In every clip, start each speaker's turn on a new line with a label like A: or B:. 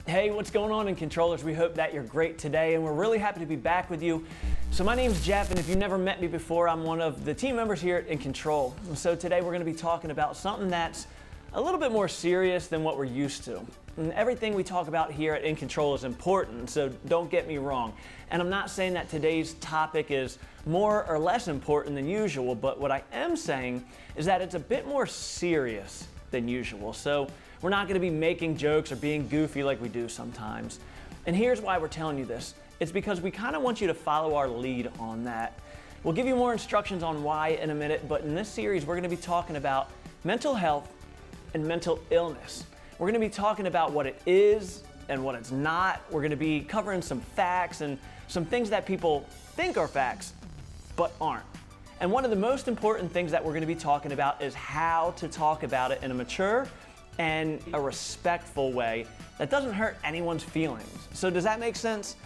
A: Hey, what's going on, In-Controllers? We hope that you're great today, and we're really happy to be back with you. So my name's Jeff, and if you've never met me before, I'm one of the team members here at In-Control. So today we're going to be talking about something that's a little bit more serious than what we're used to. And everything we talk about here at In-Control is important, so don't get me wrong. And I'm not saying that today's topic is more or less important than usual, but what I am saying is that it's a bit more serious than usual. So we're not going to be making jokes or being goofy like we do sometimes. And here's why we're telling you this. It's because we kind of want you to follow our lead on that. We'll give you more instructions on why in a minute, but in this series we're going to be talking about mental health and mental illness. We're going to be talking about what it is and what it's not. We're going to be covering some facts and some things that people think are facts but aren't. And one of the most important things that we're going to be talking about is how to talk about it in a mature and a respectful way that doesn't hurt anyone's feelings. So does that make sense?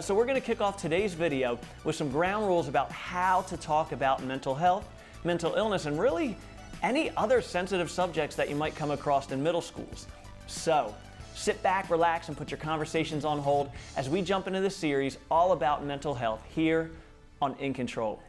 A: So we're going to kick off today's video with some ground rules about how to talk about mental health, mental illness, and really any other sensitive subjects that you might come across in middle schools. So sit back, relax, and put your conversations on hold as we jump into this series all about mental health here on In-Control.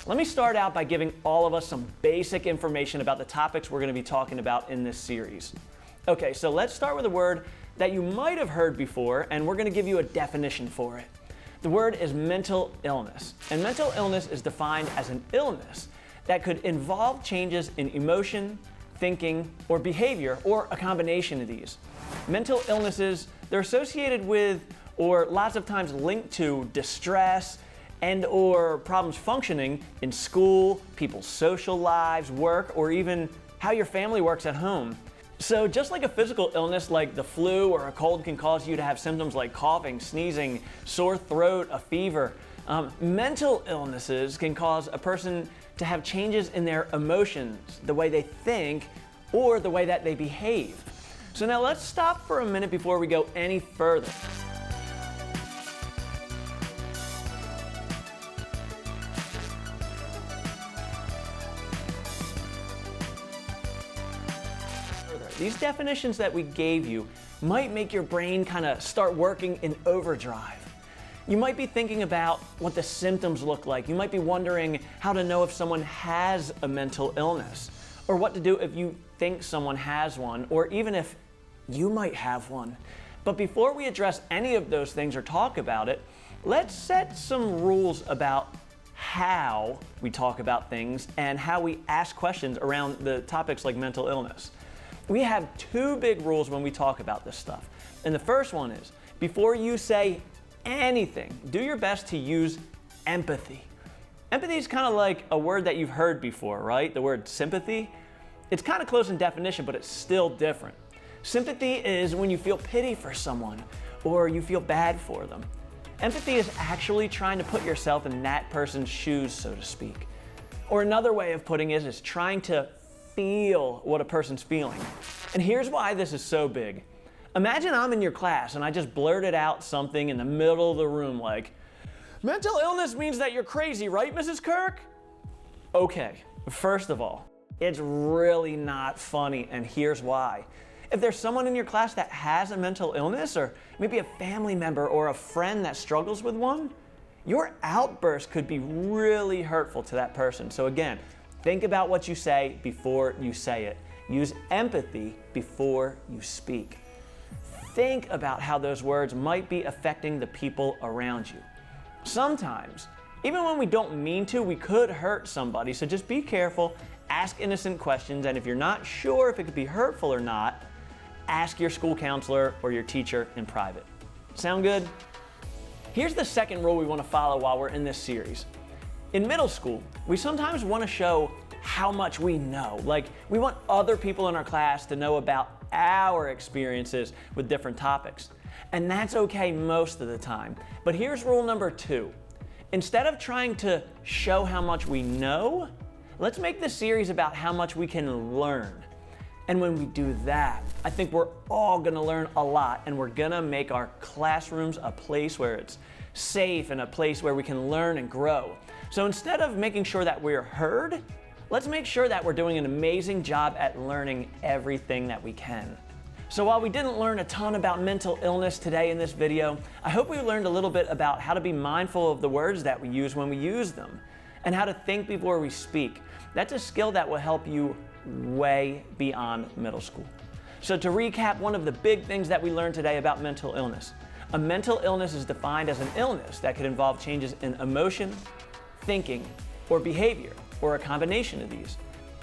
A: Let me start out by giving all of us some basic information about the topics we're going to be talking about in this series. Okay, so let's start with a word that you might have heard before, and we're going to give you a definition for it. The word is mental illness, and mental illness is defined as an illness that could involve changes in emotion, thinking, or behavior, or a combination of these. Mental illnesses, they're associated with, or lots of times linked to, distress, and or problems functioning in school, people's social lives, work, or even how your family works at home. So just like a physical illness like the flu or a cold can cause you to have symptoms like coughing, sneezing, sore throat, a fever, mental illnesses can cause a person to have changes in their emotions, the way they think, or the way that they behave. So now let's stop for a minute before we go any further. These definitions that we gave you might make your brain kind of start working in overdrive. You might be thinking about what the symptoms look like. You might be wondering how to know if someone has a mental illness, or what to do if you think someone has one, or even if you might have one. But before we address any of those things or talk about it, let's set some rules about how we talk about things and how we ask questions around the topics like mental illness. We have two big rules when we talk about this stuff. And the first one is, before you say anything, do your best to use empathy. Empathy is kind of like a word that you've heard before, right? The word sympathy. It's kind of close in definition, but it's still different. Sympathy is when you feel pity for someone or you feel bad for them. Empathy is actually trying to put yourself in that person's shoes, so to speak. Or another way of putting it is trying to feel what a person's feeling. And here's why this is so big. Imagine I'm in your class and I just blurted out something in the middle of the room like, "Mental illness means that you're crazy, right, Mrs. Kirk?" Okay, first of all, it's really not funny, and here's why. If there's someone in your class that has a mental illness, or maybe a family member or a friend that struggles with one, your outburst could be really hurtful to that person. So again, think about what you say before you say it. Use empathy before you speak. Think about how those words might be affecting the people around you. Sometimes, even when we don't mean to, we could hurt somebody, so just be careful, ask innocent questions, and if you're not sure if it could be hurtful or not, ask your school counselor or your teacher in private. Sound good? Here's the second rule we want to follow while we're in this series. In middle school, we sometimes want to show how much we know. Like, we want other people in our class to know about our experiences with different topics. And that's okay most of the time. But here's rule number 2. Instead of trying to show how much we know, let's make this series about how much we can learn. And when we do that, I think we're all gonna learn a lot, and we're gonna make our classrooms a place where it's safe and a place where we can learn and grow. So instead of making sure that we're heard, let's make sure that we're doing an amazing job at learning everything that we can. So while we didn't learn a ton about mental illness today in this video, I hope we learned a little bit about how to be mindful of the words that we use when we use them, and how to think before we speak. That's a skill that will help you way beyond middle school. So to recap, one of the big things that we learned today about mental illness. A mental illness is defined as an illness that could involve changes in emotion, thinking, or behavior, or a combination of these.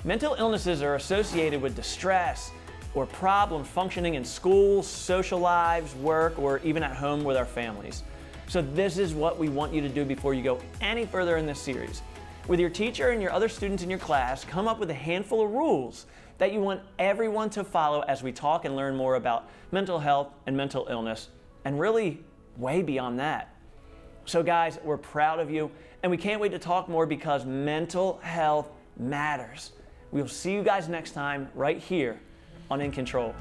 A: Mental illnesses are associated with distress or problems functioning in schools, social lives, work, or even at home with our families. So this is what we want you to do before you go any further in this series. With your teacher and your other students in your class, come up with a handful of rules that you want everyone to follow as we talk and learn more about mental health and mental illness, and really way beyond that. So guys, we're proud of you, and we can't wait to talk more because mental health matters. We'll see you guys next time right here on In Control.